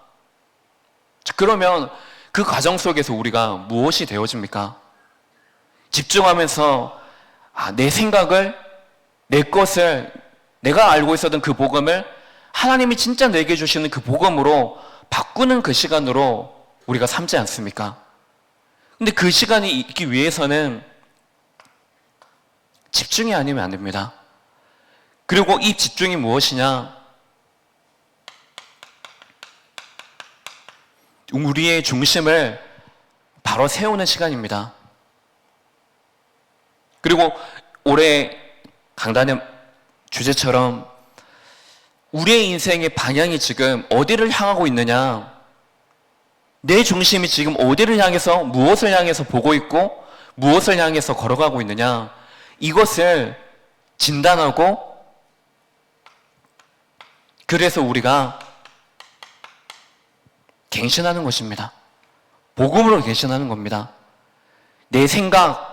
S3: 그러면 그 과정 속에서 우리가 무엇이 되어집니까? 집중하면서 내 생각을, 내 것을, 내가 알고 있었던 그 복음을 하나님이 진짜 내게 주시는 그 복음으로 바꾸는 그 시간으로 우리가 삼지 않습니까? 근데 그 시간이 있기 위해서는 집중이 아니면 안 됩니다. 그리고 이 집중이 무엇이냐? 우리의 중심을 바로 세우는 시간입니다. 그리고 올해 강단의 주제처럼 우리의 인생의 방향이 지금 어디를 향하고 있느냐, 내 중심이 지금 어디를 향해서, 무엇을 향해서 보고 있고 무엇을 향해서 걸어가고 있느냐, 이것을 진단하고, 그래서 우리가 갱신하는 것입니다. 복음으로 갱신하는 겁니다. 내 생각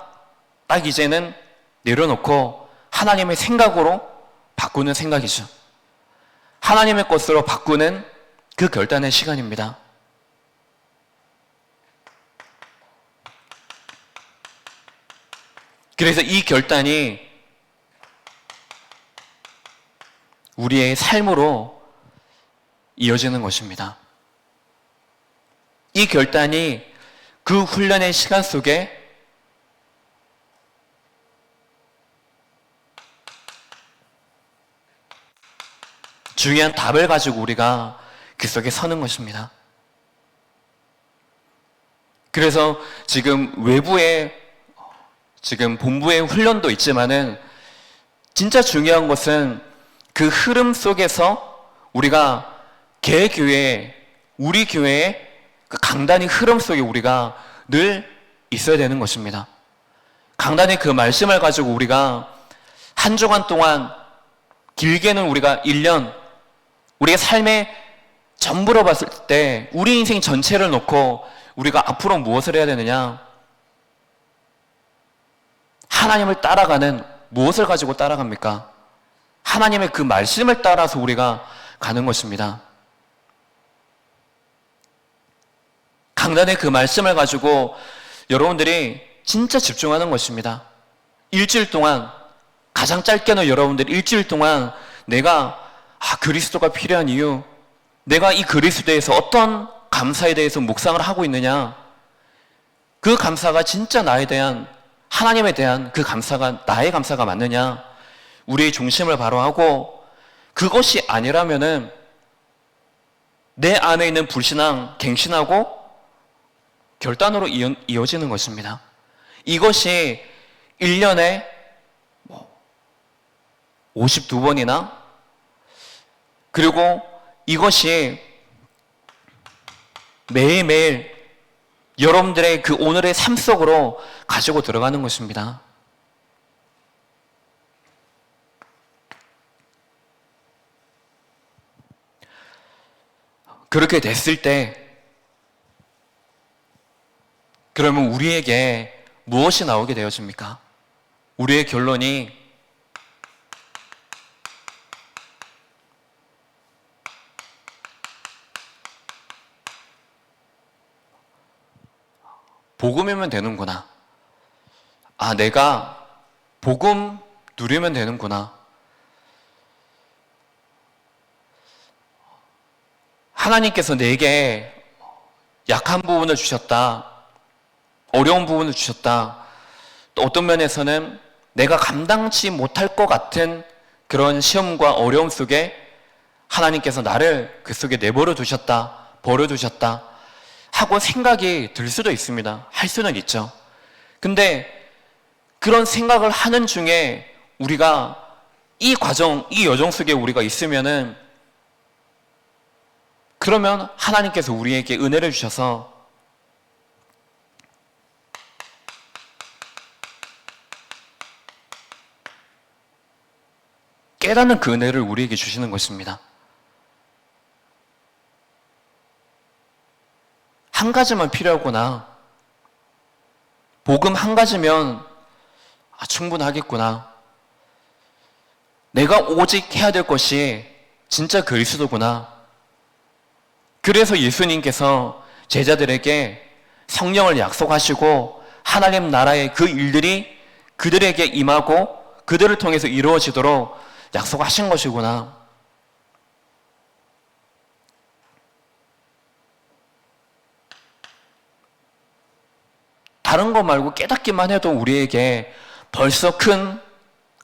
S3: 딱 이제는 내려놓고 하나님의 생각으로 바꾸는 생각이죠. 하나님의 것으로 바꾸는 그 결단의 시간입니다. 그래서 이 결단이 우리의 삶으로 이어지는 것입니다. 이 결단이 그 훈련의 시간 속에 중요한 답을 가지고 우리가 그 속에 서는 것입니다. 그래서 지금 외부에 지금 본부의 훈련도 있지만은 진짜 중요한 것은 그 흐름 속에서 우리가 개교회, 우리 교회의 그 강단의 흐름 속에 우리가 늘 있어야 되는 것입니다. 강단의 그 말씀을 가지고 우리가 한 주간 동안, 길게는 우리가 1년, 우리의 삶의 전부로 봤을 때 우리 인생 전체를 놓고 우리가 앞으로 무엇을 해야 되느냐? 하나님을 따라가는, 무엇을 가지고 따라갑니까? 하나님의 그 말씀을 따라서 우리가 가는 것입니다. 강단의 그 말씀을 가지고 여러분들이 진짜 집중하는 것입니다. 일주일 동안, 가장 짧게는 여러분들이 일주일 동안 내가 그리스도가 필요한 이유, 내가 이 그리스도에서 어떤 감사에 대해서 묵상을 하고 있느냐, 그 감사가 진짜 나에 대한, 하나님에 대한 그 감사가 나의 감사가 맞느냐, 우리의 중심을 바로 하고, 그것이 아니라면은 내 안에 있는 불신앙, 갱신하고 결단으로 이어지는 것입니다. 이것이 1년에 52번이나, 그리고 이것이 매일매일 여러분들의 그 오늘의 삶 속으로 가지고 들어가는 것입니다. 그렇게 됐을 때 그러면 우리에게 무엇이 나오게 되어집니까? 우리의 결론이 복음이면 되는구나. 내가 복음 누리면 되는구나. 하나님께서 내게 약한 부분을 주셨다. 어려운 부분을 주셨다. 또 어떤 면에서는 내가 감당치 못할 것 같은 그런 시험과 어려움 속에 하나님께서 나를 그 속에 내버려 두셨다. 버려 두셨다. 하고 생각이 들 수도 있습니다. 할 수는 있죠. 근데 그런 생각을 하는 중에 우리가 이 과정, 이 여정 속에 우리가 있으면은 그러면 하나님께서 우리에게 은혜를 주셔서 깨닫는 그 은혜를 우리에게 주시는 것입니다. 한 가지만 필요하구나. 복음 한 가지면 충분하겠구나. 내가 오직 해야 될 것이 진짜 그리스도구나. 그래서 예수님께서 제자들에게 성령을 약속하시고 하나님 나라의 그 일들이 그들에게 임하고 그들을 통해서 이루어지도록 약속하신 것이구나. 다른 거 말고 깨닫기만 해도 우리에게 벌써 큰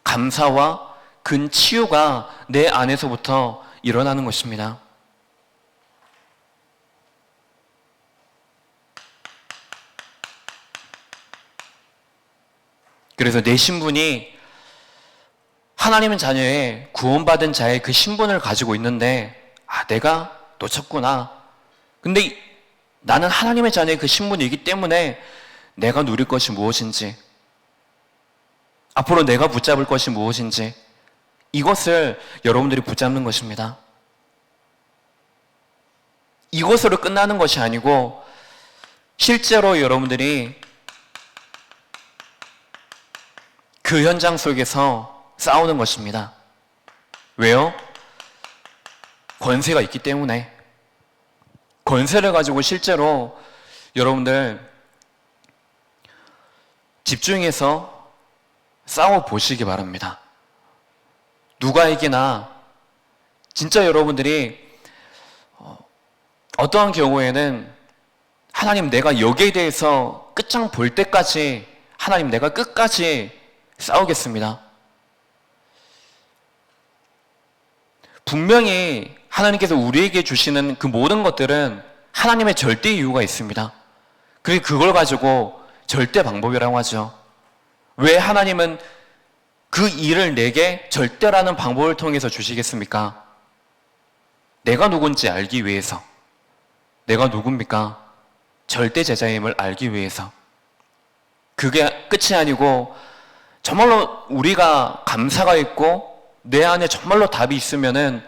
S3: 감사와 큰 치유가 내 안에서부터 일어나는 것입니다. 그래서 내 신분이 하나님의 자녀의 구원받은 자의 그 신분을 가지고 있는데 내가 놓쳤구나. 근데 나는 하나님의 자녀의 그 신분이기 때문에 내가 누릴 것이 무엇인지, 앞으로 내가 붙잡을 것이 무엇인지, 이것을 여러분들이 붙잡는 것입니다. 이것으로 끝나는 것이 아니고 실제로 여러분들이 그 현장 속에서 싸우는 것입니다. 왜요? 권세가 있기 때문에. 권세를 가지고 실제로 여러분들 집중해서 싸워 보시기 바랍니다. 누가 이기나 진짜 여러분들이 어떠한 경우에는 하나님 내가 여기에 대해서 끝장 볼 때까지 하나님 내가 끝까지 싸우겠습니다. 분명히 하나님께서 우리에게 주시는 그 모든 것들은 하나님의 절대 이유가 있습니다. 그리고 그걸 가지고 절대 방법이라고 하죠. 왜 하나님은 그 일을 내게 절대라는 방법을 통해서 주시겠습니까? 내가 누군지 알기 위해서. 내가 누굽니까? 절대 제자임을 알기 위해서. 그게 끝이 아니고 정말로 우리가 감사가 있고 내 안에 정말로 답이 있으면은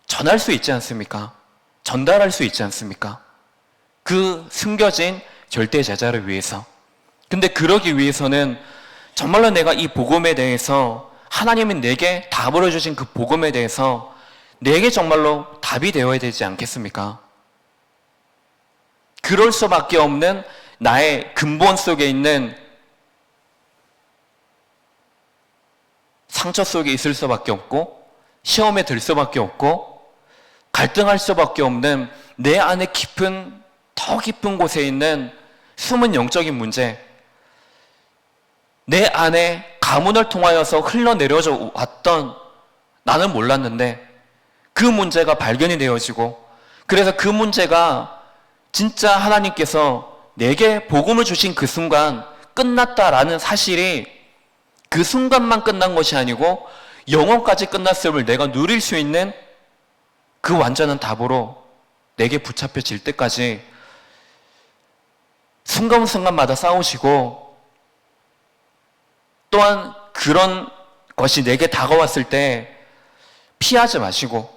S3: 전할 수 있지 않습니까? 전달할 수 있지 않습니까? 그 숨겨진 절대 제자를 위해서. 근데 그러기 위해서는 정말로 내가 이 복음에 대해서 하나님이 내게 답을 주신 그 복음에 대해서 내게 정말로 답이 되어야 되지 않겠습니까? 그럴 수밖에 없는 나의 근본 속에 있는 상처 속에 있을 수밖에 없고 시험에 들 수밖에 없고 갈등할 수밖에 없는 내 안에 깊은 더 깊은 곳에 있는 숨은 영적인 문제, 내 안에 가문을 통하여서 흘러내려져 왔던 나는 몰랐는데 그 문제가 발견이 되어지고 그래서 그 문제가 진짜 하나님께서 내게 복음을 주신 그 순간 끝났다라는 사실이 그 순간만 끝난 것이 아니고 영원까지 끝났음을 내가 누릴 수 있는 그 완전한 답으로 내게 붙잡혀질 때까지 순간순간마다 싸우시고 또한 그런 것이 내게 다가왔을 때 피하지 마시고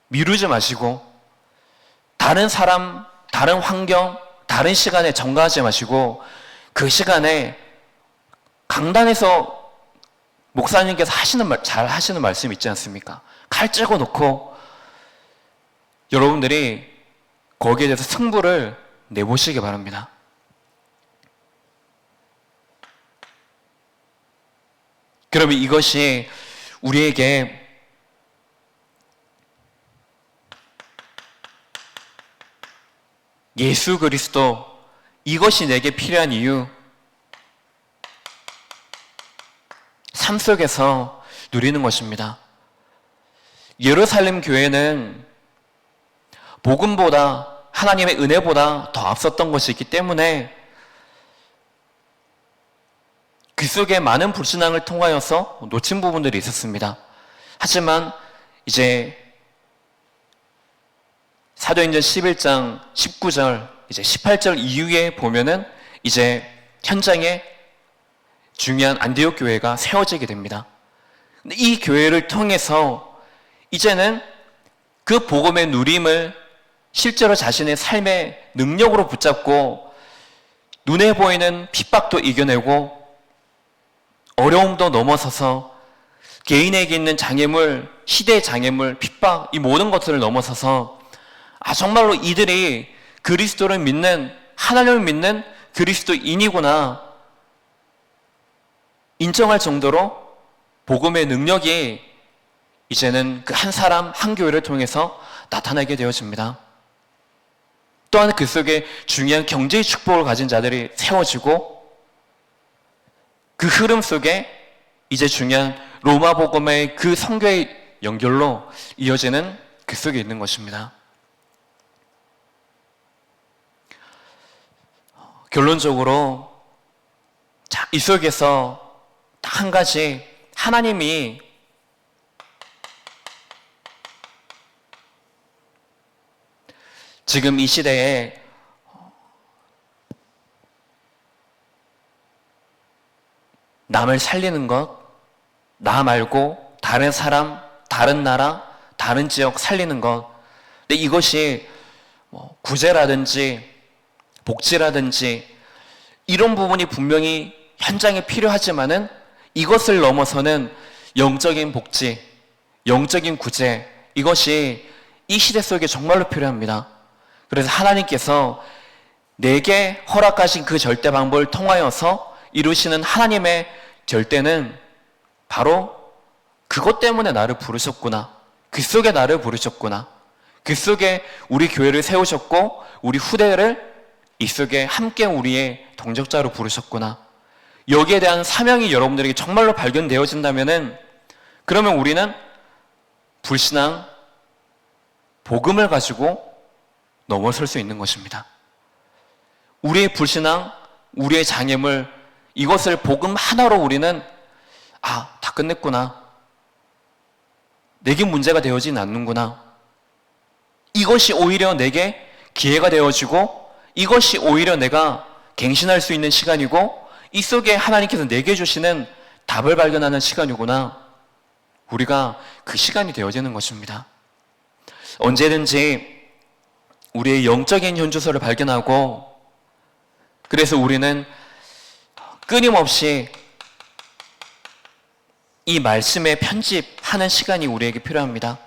S3: 미루지 마시고 다른 사람, 다른 환경, 다른 시간에 전가하지 마시고 그 시간에 강단에서 목사님께서 잘 하시는 말씀 있지 않습니까? 칼 찌고 놓고 여러분들이 거기에 대해서 승부를 내보시기 바랍니다. 그러면 이것이 우리에게 예수 그리스도 이것이 내게 필요한 이유 삶 속에서 누리는 것입니다. 예루살렘 교회는 복음보다 하나님의 은혜보다 더 앞섰던 것이 있기 때문에 그 속에 많은 불신앙을 통하여서 놓친 부분들이 있었습니다. 하지만 이제 사도행전 11장 19절 이제 18절 이후에 보면은 이제 현장에 중요한 안디옥 교회가 세워지게 됩니다. 근데 이 교회를 통해서 이제는 그 복음의 누림을 실제로 자신의 삶의 능력으로 붙잡고 눈에 보이는 핍박도 이겨내고 어려움도 넘어서서 개인에게 있는 장애물, 시대의 장애물, 핍박 이 모든 것들을 넘어서서 정말로 이들이 그리스도를 믿는 하나님을 믿는 그리스도인이구나 인정할 정도로 복음의 능력이 이제는 그 한 사람 한 교회를 통해서 나타나게 되어집니다. 또한 그 속에 중요한 경제의 축복을 가진 자들이 세워지고 그 흐름 속에 이제 중요한 로마 복음의 그 선교의 연결로 이어지는 그 속에 있는 것입니다. 결론적으로 이 속에서 딱 한 가지 하나님이 지금 이 시대에 남을 살리는 것, 나 말고 다른 사람, 다른 나라, 다른 지역 살리는 것. 근데 이것이 구제라든지 복지라든지 이런 부분이 분명히 현장에 필요하지만은 이것을 넘어서는 영적인 복지, 영적인 구제 이것이 이 시대 속에 정말로 필요합니다. 그래서 하나님께서 내게 허락하신 그 절대 방법을 통하여서 이루시는 하나님의 절대는 바로 그것 때문에 나를 부르셨구나. 그 속에 나를 부르셨구나. 그 속에 우리 교회를 세우셨고 우리 후대를 이 속에 함께 우리의 동역자로 부르셨구나. 여기에 대한 사명이 여러분들에게 정말로 발견되어진다면은 그러면 우리는 불신앙, 복음을 가지고 넘어설 수 있는 것입니다. 우리의 불신앙, 우리의 장애물 이것을 복음 하나로 우리는 다 끝냈구나. 내게 문제가 되어지진 않는구나. 이것이 오히려 내게 기회가 되어지고 이것이 오히려 내가 갱신할 수 있는 시간이고 이 속에 하나님께서 내게 주시는 답을 발견하는 시간이구나. 우리가 그 시간이 되어지는 것입니다. 언제든지 우리의 영적인 현주소를 발견하고 그래서 우리는 끊임없이 이 말씀에 편집하는 시간이 우리에게 필요합니다.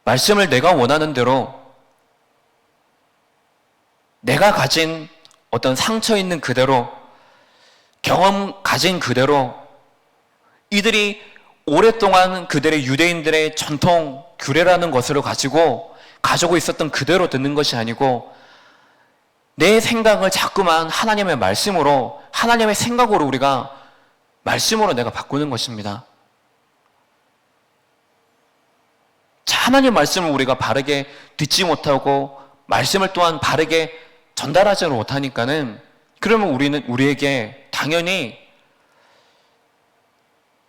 S3: 말씀을 내가 원하는 대로 내가 가진 어떤 상처 있는 그대로 경험 가진 그대로 이들이 오랫동안 그들의 유대인들의 전통 규례라는 것으로 가지고 있었던 그대로 듣는 것이 아니고 내 생각을 자꾸만 하나님의 말씀으로 하나님의 생각으로 우리가 말씀으로 내가 바꾸는 것입니다. 하나님 말씀을 우리가 바르게 듣지 못하고 말씀을 또한 바르게 전달하지 못하니까는 그러면 우리에게 당연히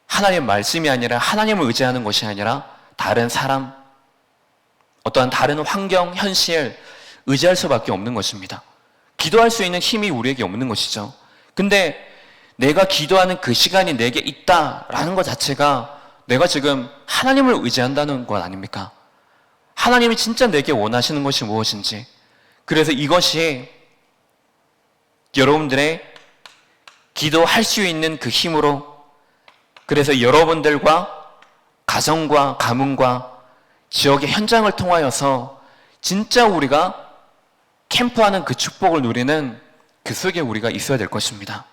S3: 하나님의 말씀이 아니라 하나님을 의지하는 것이 아니라 다른 사람, 어떠한 다른 환경, 현실 의지할 수밖에 없는 것입니다. 기도할 수 있는 힘이 우리에게 없는 것이죠. 근데 내가 기도하는 그 시간이 내게 있다라는 것 자체가 내가 지금 하나님을 의지한다는 것 아닙니까? 하나님이 진짜 내게 원하시는 것이 무엇인지. 그래서 이것이 여러분들의 기도할 수 있는 그 힘으로 그래서 여러분들과 가정과 가문과 지역의 현장을 통하여서 진짜 우리가 캠프하는 그 축복을 누리는 그 속에 우리가 있어야 될 것입니다.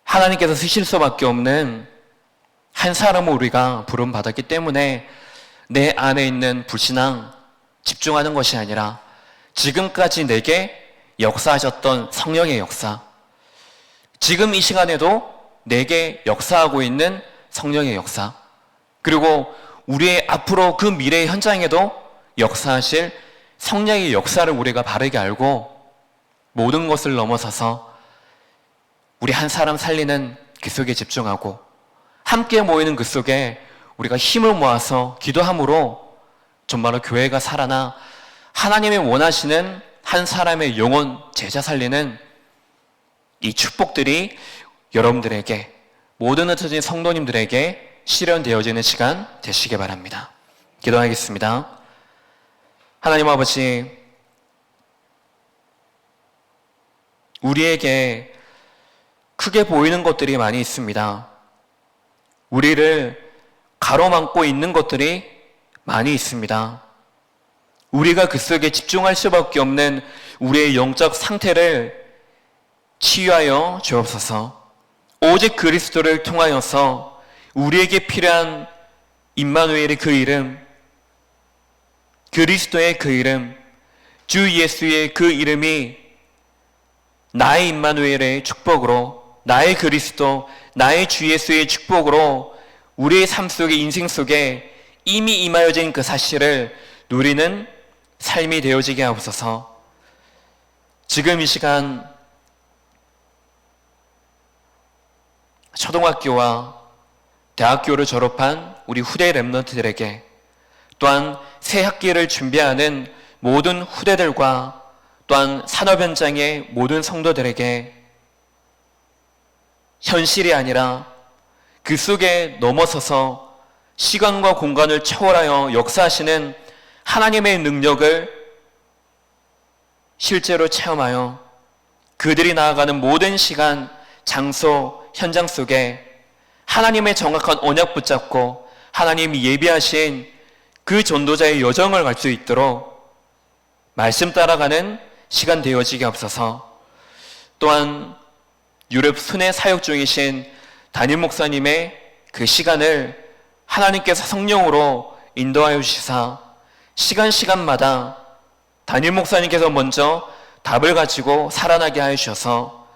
S3: 하나님께서 쓰실 수밖에 없는 한 사람을 우리가 부름받았기 때문에 내 안에 있는 불신앙 집중하는 것이 아니라 지금까지 내게 역사하셨던 성령의 역사, 지금 이 시간에도 내게 역사하고 있는 성령의 역사, 그리고 우리의 앞으로 그 미래의 현장에도 역사하실 성령의 역사를 우리가 바르게 알고 모든 것을 넘어서서 우리 한 사람 살리는 그 속에 집중하고 함께 모이는 그 속에 우리가 힘을 모아서 기도함으로 정말로 교회가 살아나 하나님이 원하시는 한 사람의 영혼 제자 살리는 이 축복들이 여러분들에게 모든 흩어진 성도님들에게 실현되어지는 시간 되시기 바랍니다. 기도하겠습니다. 하나님 아버지, 우리에게 크게 보이는 것들이 많이 있습니다. 우리를 가로막고 있는 것들이 많이 있습니다. 우리가 그 속에 집중할 수밖에 없는 우리의 영적 상태를 치유하여 주옵소서. 오직 그리스도를 통하여서 우리에게 필요한 임마누엘의 그 이름, 그리스도의 그 이름, 주 예수의 그 이름이 나의 임마누엘의 축복으로, 나의 그리스도, 나의 주 예수의 축복으로 우리의 삶 속에, 인생 속에 이미 임하여진 그 사실을 누리는 삶이 되어지게 하옵소서. 지금 이 시간 초등학교와 대학교를 졸업한 우리 후대 랩런트들에게, 또한 새 학기를 준비하는 모든 후대들과 또한 산업 현장의 모든 성도들에게 현실이 아니라 그 속에 넘어서서 시간과 공간을 초월하여 역사하시는 하나님의 능력을 실제로 체험하여 그들이 나아가는 모든 시간, 장소, 현장 속에 하나님의 정확한 언약 붙잡고 하나님이 예비하신 그 전도자의 여정을 갈 수 있도록 말씀 따라가는 시간 되어지게 없어서, 또한 유럽 순회 사역 중이신 담임 목사님의 그 시간을 하나님께서 성령으로 인도하여 주시사 시간마다 담임 목사님께서 먼저 답을 가지고 살아나게 하여 주셔서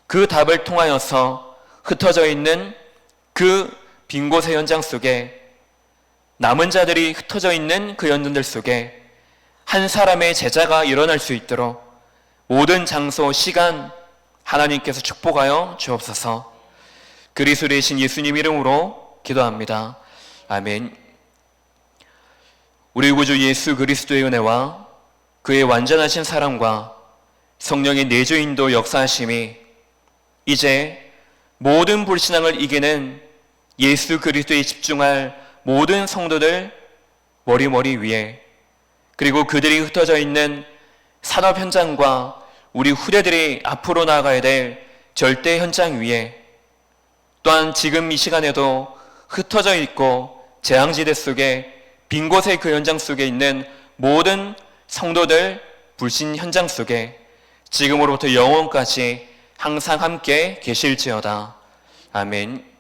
S3: 그 답을 통하여서 흩어져 있는 그 빈 곳의 현장 속에, 남은 자들이 흩어져 있는 그 현장들 속에 한 사람의 제자가 일어날 수 있도록 모든 장소, 시간 하나님께서 축복하여 주옵소서. 그리스도의 되신 예수님 이름으로 기도합니다. 아멘. 우리 구주 예수 그리스도의 은혜와 그의 완전하신 사랑과 성령의 내주인도 역사하심이 이제 모든 불신앙을 이기는 예수 그리스도에 집중할 모든 성도들 머리 위에, 그리고 그들이 흩어져 있는 산업 현장과 우리 후대들이 앞으로 나아가야 될 절대 현장 위에, 또한 지금 이 시간에도 흩어져 있고 재앙지대 속에 빈 곳의 그 현장 속에 있는 모든 성도들 불신 현장 속에 지금으로부터 영원까지 항상 함께 계실지어다. 아멘.